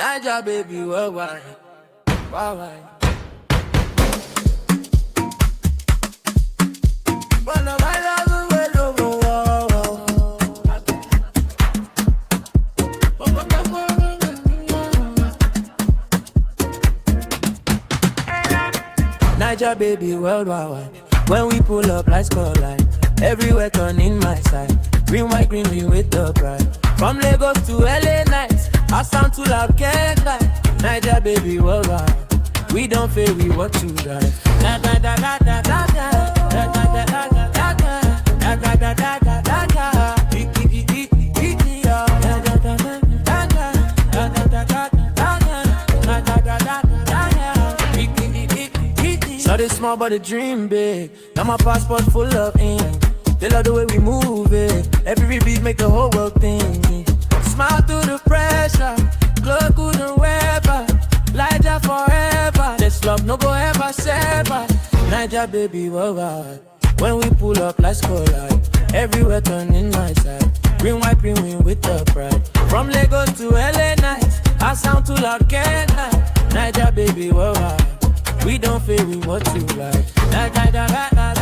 Naija Baby Worldwide. Worldwide. One of my love will over. Naija Baby Worldwide. When we pull up like skyline, everywhere turning my side. Green, white, green, we with the pride. From Lagos to LA nights, I sound too loud, can't lie. Naija Baby Worldwide. We don't fail, we want to die. Da da da da da da da da da da da da da da da da da da da. Started small but a dream big. Now my passport full of ink. They love the way we move it. Every beat make the whole world think. Smile through the pressure. Glow couldn't wear. Naija forever. This love no go ever sever. Naija Baby Worldwide. When we pull up like skyline, everywhere turning my side. Green, white, green, we with the pride. From Lagos to LA nights, I sound too loud, can't lie. Naija Baby Worldwide. We don't feel we want to like. Da da da da da.